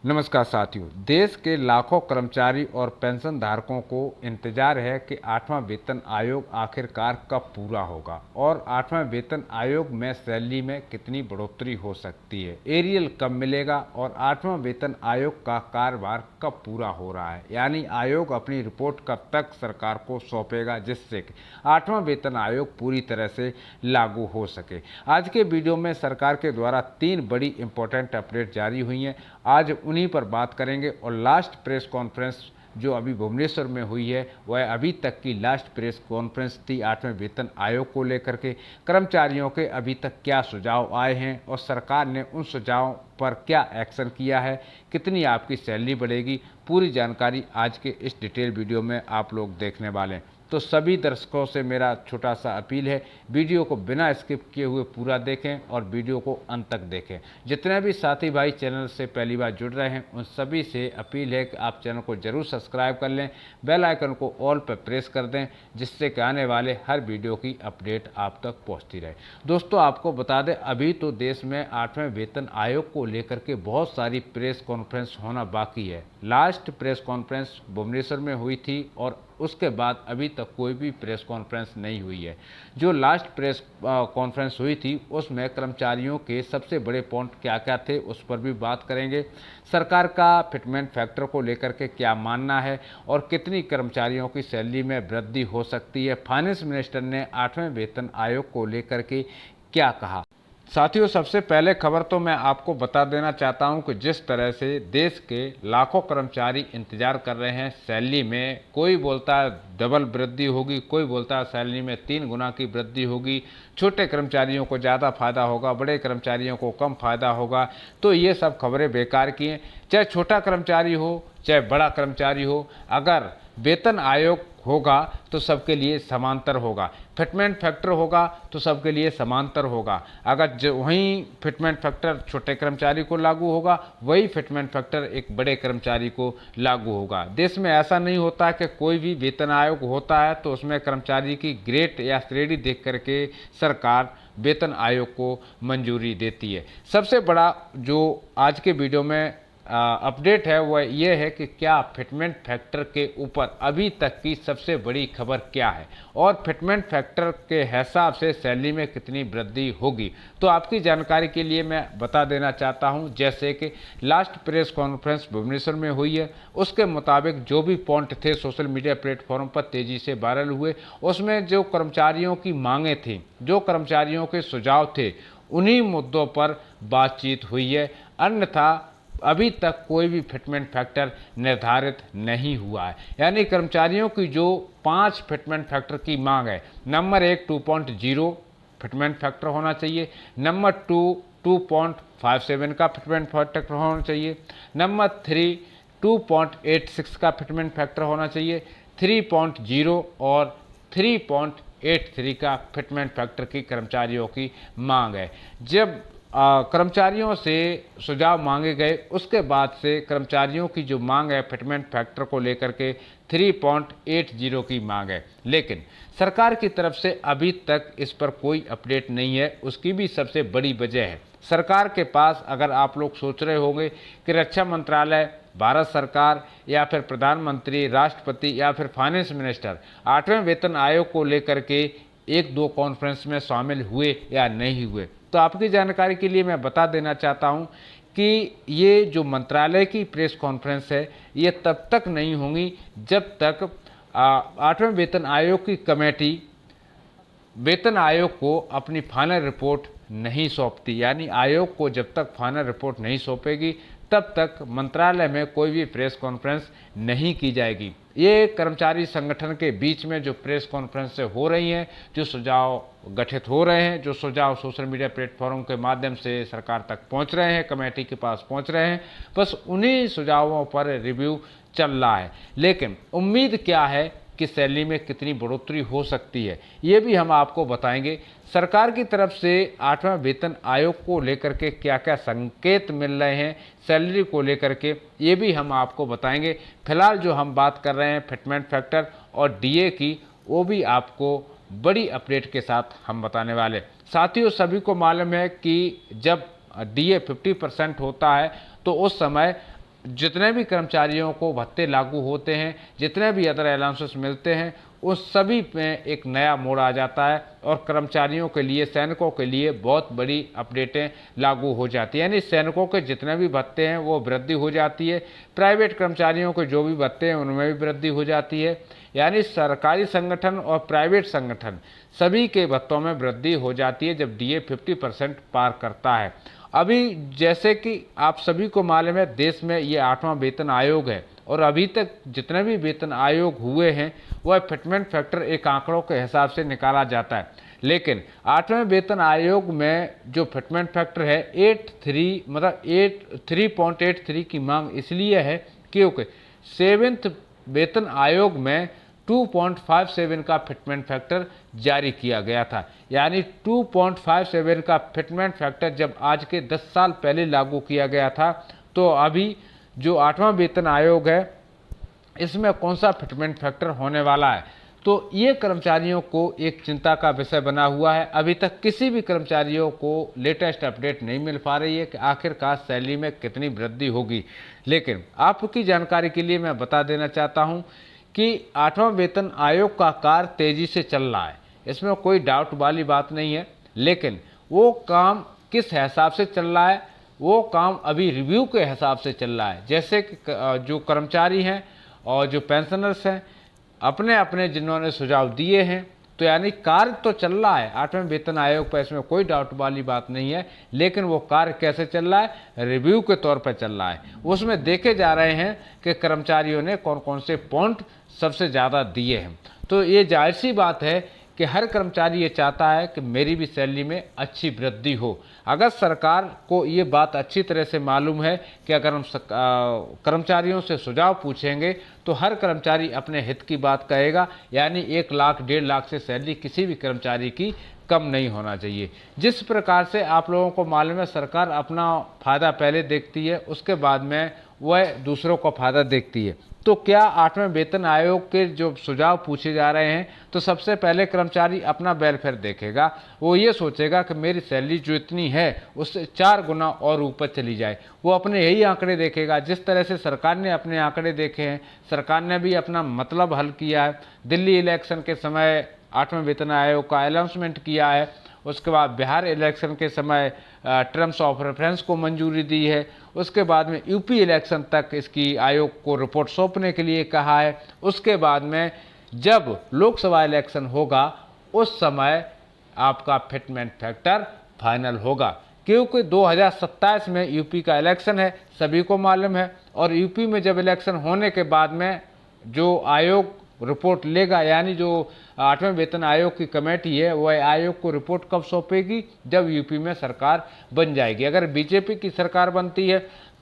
नमस्कार साथियों। देश के लाखों कर्मचारी और पेंशन धारकों को इंतजार है कि 8वां वेतन आयोग आखिरकार कब पूरा होगा और 8वां वेतन आयोग में सैलरी में कितनी बढ़ोतरी हो सकती है, एरियल कब मिलेगा और 8वां वेतन आयोग का कार्यभार कब पूरा हो रहा है, यानी आयोग अपनी रिपोर्ट कब तक सरकार को सौंपेगा जिससे कि 8वां वेतन आयोग पूरी तरह से लागू हो सके। आज के वीडियो में सरकार के द्वारा 3 बड़ी इंपॉर्टेंट अपडेट जारी हुई हैं। आज उन्हीं पर बात करेंगे और लास्ट प्रेस कॉन्फ्रेंस जो अभी भुवनेश्वर में हुई है वह अभी तक की लास्ट प्रेस कॉन्फ्रेंस थी 8वें वेतन आयोग को लेकर के। कर्मचारियों के अभी तक क्या सुझाव आए हैं और सरकार ने उन सुझावों पर क्या एक्शन किया है, कितनी आपकी सैलरी बढ़ेगी, पूरी जानकारी आज के इस डिटेल वीडियो में आप लोग देखने वाले हैं। तो सभी दर्शकों से मेरा छोटा सा अपील है, वीडियो को बिना स्किप किए हुए पूरा देखें और वीडियो को अंत तक देखें। जितने भी साथी भाई चैनल से पहली बार जुड़ रहे हैं उन सभी से अपील है कि आप चैनल को जरूर सब्सक्राइब कर लें, बेल आइकन को ऑल पर प्रेस कर दें जिससे कि आने वाले हर वीडियो की अपडेट आप तक पहुंचती रहे। दोस्तों आपको बता दें, अभी तो देश में 8वें वेतन आयोग को लेकर के बहुत सारी प्रेस कॉन्फ्रेंस होना बाकी है। लास्ट प्रेस कॉन्फ्रेंस भुवनेश्वर में हुई थी और उसके बाद अभी तक कोई भी प्रेस कॉन्फ्रेंस नहीं हुई है। जो लास्ट प्रेस कॉन्फ्रेंस हुई थी उसमें कर्मचारियों के सबसे बड़े पॉइंट क्या क्या थे उस पर भी बात करेंगे। सरकार का फिटमेंट फैक्टर को लेकर के क्या मानना है और कितनी कर्मचारियों की सैलरी में वृद्धि हो सकती है, फाइनेंस मिनिस्टर ने 8वें वेतन आयोग को लेकर के क्या कहा। साथियों सबसे पहले खबर तो मैं आपको बता देना चाहता हूं कि जिस तरह से देश के लाखों कर्मचारी इंतजार कर रहे हैं सैलरी में, कोई बोलता है डबल वृद्धि होगी, कोई बोलता है सैलरी में 3 गुना की वृद्धि होगी, छोटे कर्मचारियों को ज़्यादा फायदा होगा, बड़े कर्मचारियों को कम फायदा होगा, तो ये सब खबरें बेकार की हैं। चाहे छोटा कर्मचारी हो चाहे बड़ा कर्मचारी हो, अगर वेतन आयोग होगा तो सबके लिए समांतर होगा, फिटमेंट फैक्टर होगा तो सबके लिए समांतर होगा। अगर वहीं फिटमेंट फैक्टर छोटे कर्मचारी को लागू होगा वही फिटमेंट फैक्टर एक बड़े कर्मचारी को लागू होगा। देश में ऐसा नहीं होता कि कोई भी वेतन आयोग होता है तो उसमें कर्मचारी की ग्रेड या श्रेणी देख करके सरकार वेतन आयोग को मंजूरी देती है। सबसे बड़ा जो आज के वीडियो में अपडेट है वह यह है कि क्या फिटमेंट फैक्टर के ऊपर अभी तक की सबसे बड़ी खबर क्या है और फिटमेंट फैक्टर के हिसाब से सैलरी में कितनी वृद्धि होगी। तो आपकी जानकारी के लिए मैं बता देना चाहता हूं, जैसे कि लास्ट प्रेस कॉन्फ्रेंस भुवनेश्वर में हुई है उसके मुताबिक जो भी पॉइंट थे सोशल मीडिया प्लेटफॉर्म पर तेजी से वायरल हुए, उसमें जो कर्मचारियों की मांगें थी, जो कर्मचारियों के सुझाव थे, उन्हीं मुद्दों पर बातचीत हुई है। अन्यथा अभी तक कोई भी फिटमेंट फैक्टर निर्धारित नहीं हुआ है। यानी कर्मचारियों की जो 5 फिटमेंट फैक्टर की मांग है, नंबर 1 2.0 फिटमेंट फैक्टर होना चाहिए, नंबर 2 2.57 का फिटमेंट फैक्टर होना चाहिए, नंबर 3 2.86 का फिटमेंट फैक्टर होना चाहिए, 3.0 और 3.83 का फिटमेंट फैक्टर की कर्मचारियों की मांग है। जब कर्मचारियों से सुझाव मांगे गए उसके बाद से कर्मचारियों की जो मांग है फिटमेंट फैक्टर को लेकर के 3.80 की मांग है, लेकिन सरकार की तरफ से अभी तक इस पर कोई अपडेट नहीं है। उसकी भी सबसे बड़ी वजह है सरकार के पास, अगर आप लोग सोच रहे होंगे कि रक्षा मंत्रालय, भारत सरकार या फिर प्रधानमंत्री, राष्ट्रपति या फिर फाइनेंस मिनिस्टर 8वें वेतन आयोग को लेकर के 1-2 कॉन्फ्रेंस में शामिल हुए या नहीं हुए, तो आपकी जानकारी के लिए मैं बता देना चाहता हूं कि ये जो मंत्रालय की प्रेस कॉन्फ्रेंस है ये तब तक नहीं होंगी जब तक 8वें वेतन आयोग की कमेटी वेतन आयोग को अपनी फाइनल रिपोर्ट नहीं सौंपती। यानी आयोग को जब तक फाइनल रिपोर्ट नहीं सौंपेगी तब तक मंत्रालय में कोई भी प्रेस कॉन्फ्रेंस नहीं की जाएगी। ये कर्मचारी संगठन के बीच में जो प्रेस कॉन्फ्रेंस हो रही हैं, जो सुझाव गठित हो रहे हैं, जो सुझाव सोशल मीडिया प्लेटफॉर्म के माध्यम से सरकार तक पहुंच रहे हैं, कमेटी के पास पहुंच रहे हैं, बस उन्हीं सुझावों पर रिव्यू चल रहा है। लेकिन उम्मीद क्या है कि सैलरी में कितनी बढ़ोतरी हो सकती है ये भी हम आपको बताएंगे। सरकार की तरफ से 8वां वेतन आयोग को लेकर के क्या क्या संकेत मिल रहे हैं सैलरी को लेकर के, ये भी हम आपको बताएंगे। फिलहाल जो हम बात कर रहे हैं फिटमेंट फैक्टर और डीए की, वो भी आपको बड़ी अपडेट के साथ हम बताने वाले। साथियों सभी को मालूम है कि जब डीए 50% होता है तो उस समय जितने भी कर्मचारियों को भत्ते लागू होते हैं, जितने भी अदर अलाउंसेस मिलते हैं, उस सभी में एक नया मोड़ आ जाता है और कर्मचारियों के लिए, सैनिकों के लिए बहुत बड़ी अपडेटें लागू हो जाती हैं। यानी सैनिकों के जितने भी भत्ते हैं वो वृद्धि हो जाती है, प्राइवेट कर्मचारियों के जो भी भत्ते हैं उनमें भी वृद्धि हो जाती है। यानी सरकारी संगठन और प्राइवेट संगठन सभी के भत्तों में वृद्धि हो जाती है जब डीए 50% पार करता है। अभी जैसे कि आप सभी को मालूम है, देश में ये 8वां वेतन आयोग है और अभी तक जितने भी वेतन आयोग हुए हैं वह फिटमेंट फैक्टर एक आंकड़ों के हिसाब से निकाला जाता है। लेकिन 8वें वेतन आयोग में जो फिटमेंट फैक्टर है 3.83 की मांग इसलिए है क्योंकि 7वें वेतन आयोग में 2.57 का फिटमेंट फैक्टर जारी किया गया था। यानी 2.57 का फिटमेंट फैक्टर जब आज के 10 साल पहले लागू किया गया था, तो अभी जो 8वां वेतन आयोग है इसमें कौन सा फिटमेंट फैक्टर होने वाला है, तो ये कर्मचारियों को एक चिंता का विषय बना हुआ है। अभी तक किसी भी कर्मचारियों को लेटेस्ट अपडेट नहीं मिल पा रही है कि आखिरकार सैलरी में कितनी वृद्धि होगी। लेकिन आपकी जानकारी के लिए मैं बता देना चाहता हूं कि 8वां वेतन आयोग का कार्य तेजी से चल रहा है, इसमें कोई डाउट वाली बात नहीं है। लेकिन वो काम किस हिसाब से चल रहा है, वो काम अभी रिव्यू के हिसाब से चल रहा है। जैसे कि जो कर्मचारी हैं और जो पेंशनर्स हैं अपने अपने जिन्होंने सुझाव दिए हैं, तो यानी कार्य तो चल रहा है 8वें वेतन आयोग पर, इसमें कोई डाउट वाली बात नहीं है। लेकिन वो कार्य कैसे चल रहा है, रिव्यू के तौर पर चल रहा है। उसमें देखे जा रहे हैं कि कर्मचारियों ने कौन कौन से पॉइंट सबसे ज़्यादा दिए हैं। तो ये जाहिर सी बात है कि हर कर्मचारी ये चाहता है कि मेरी भी सैलरी में अच्छी वृद्धि हो। अगर सरकार को ये बात अच्छी तरह से मालूम है कि अगर हम कर्मचारियों से सुझाव पूछेंगे तो हर कर्मचारी अपने हित की बात कहेगा। यानी 1 लाख 1.5 लाख से सैलरी किसी भी कर्मचारी की कम नहीं होना चाहिए। जिस प्रकार से आप लोगों को मालूम है सरकार अपना फ़ायदा पहले देखती है, उसके बाद में वह दूसरों को फ़ायदा देखती है। तो क्या 8वें वेतन आयोग के जो सुझाव पूछे जा रहे हैं, तो सबसे पहले कर्मचारी अपना वेलफेयर देखेगा। वो ये सोचेगा कि मेरी सैलरी जो इतनी है उससे 4 गुना और ऊपर चली जाए। वो अपने यही आंकड़े देखेगा। जिस तरह से सरकार ने अपने आंकड़े देखे हैं, सरकार ने भी अपना मतलब हल किया है। दिल्ली इलेक्शन के समय 8वें वेतन आयोग का अनाउंसमेंट किया है, उसके बाद बिहार इलेक्शन के समय टर्म्स ऑफ रेफरेंस को मंजूरी दी है, उसके बाद में यूपी इलेक्शन तक इसकी आयोग को रिपोर्ट सौंपने के लिए कहा है। उसके बाद में जब लोकसभा इलेक्शन होगा उस समय आपका फिटमेंट फैक्टर फाइनल होगा, क्योंकि 2027 में यूपी का इलेक्शन है, सभी को मालूम है। और यूपी में जब इलेक्शन होने के बाद में जो आयोग रिपोर्ट लेगा, यानी जो 8वें वेतन आयोग की कमेटी है वह आयोग को रिपोर्ट कब सौंपेगी, जब यूपी में सरकार बन जाएगी। अगर बीजेपी की सरकार बनती है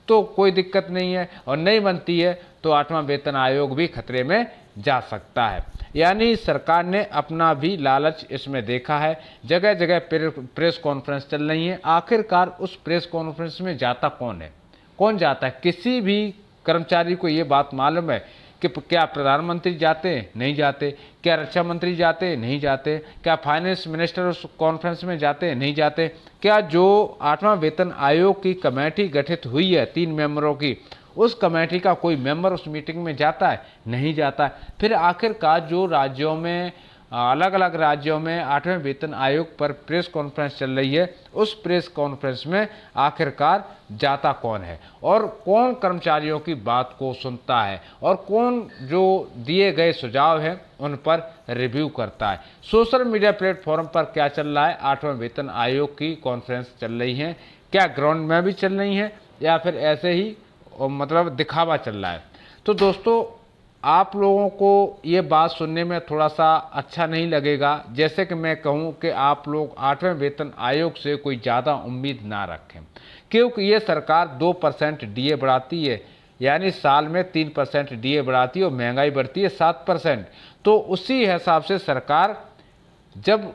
तो कोई दिक्कत नहीं है, और नहीं बनती है तो 8वां वेतन आयोग भी खतरे में जा सकता है। यानी सरकार ने अपना भी लालच इसमें देखा है। जगह जगह प्रेस कॉन्फ्रेंस चल रही है। आखिरकार उस प्रेस कॉन्फ्रेंस में जाता कौन है, कौन जाता है? किसी भी कर्मचारी को ये बात मालूम है कि क्या प्रधानमंत्री जाते हैं? नहीं जाते। क्या रक्षा मंत्री जाते हैं? नहीं जाते। क्या फाइनेंस मिनिस्टर उस कॉन्फ्रेंस में जाते हैं? नहीं जाते। क्या जो 8वां वेतन आयोग की कमेटी गठित हुई है 3 मेंबरों की, उस कमेटी का कोई मेंबर उस मीटिंग में जाता है? नहीं जाता। फिर आखिरकार जो राज्यों में अलग अलग राज्यों में 8वें वेतन आयोग पर प्रेस कॉन्फ्रेंस चल रही है, उस प्रेस कॉन्फ्रेंस में आखिरकार जाता कौन है और कौन कर्मचारियों की बात को सुनता है और कौन जो दिए गए सुझाव हैं उन पर रिव्यू करता है? सोशल मीडिया प्लेटफॉर्म पर क्या चल रहा है? 8वें वेतन आयोग की कॉन्फ्रेंस चल रही है, क्या ग्राउंड में भी चल रही हैं या फिर ऐसे ही मतलब दिखावा चल रहा है? तो दोस्तों, आप लोगों को ये बात सुनने में थोड़ा सा अच्छा नहीं लगेगा, जैसे कि मैं कहूँ कि आप लोग 8वें वेतन आयोग से कोई ज़्यादा उम्मीद ना रखें, क्योंकि ये सरकार 2% डीए बढ़ाती है, यानी साल में 3% डीए बढ़ाती है और महंगाई बढ़ती है 7%। तो उसी हिसाब से सरकार, जब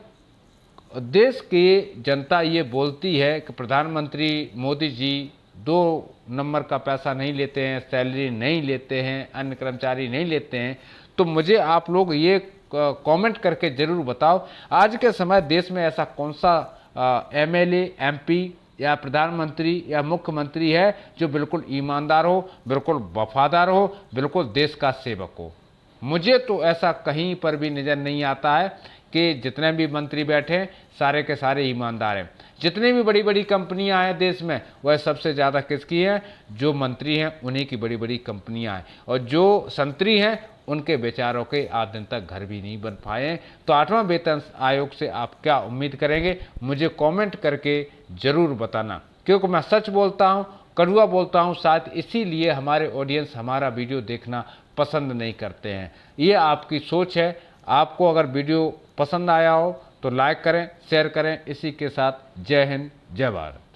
देश की जनता ये बोलती है कि प्रधानमंत्री मोदी जी 2 नंबर का पैसा नहीं लेते हैं, सैलरी नहीं लेते हैं, अन्य कर्मचारी नहीं लेते हैं, तो मुझे आप लोग ये कमेंट करके ज़रूर बताओ, आज के समय देश में ऐसा कौन सा एमएलए, एमपी या प्रधानमंत्री या मुख्यमंत्री है जो बिल्कुल ईमानदार हो, बिल्कुल वफादार हो, बिल्कुल देश का सेवक हो। मुझे तो ऐसा कहीं पर भी नज़र नहीं आता है कि जितने भी मंत्री बैठे हैं सारे के सारे ईमानदार हैं। जितनी भी बड़ी बड़ी कंपनियां हैं देश में, वह सबसे ज़्यादा किसकी हैं? जो मंत्री हैं उन्हीं की बड़ी बड़ी कंपनियां हैं, और जो संतरी हैं उनके बेचारों के आज दिन तक घर भी नहीं बन पाए हैं। तो 8वां वेतन आयोग से आप क्या उम्मीद करेंगे? मुझे कमेंट करके ज़रूर बताना, क्योंकि मैं सच बोलता हूँ, कड़वा बोलता हूँ, शायद इसीलिए हमारे ऑडियंस हमारा वीडियो देखना पसंद नहीं करते हैं। ये आपकी सोच है। आपको अगर वीडियो पसंद आया हो तो लाइक करें, शेयर करें। इसी के साथ जय हिंद, जय भारत।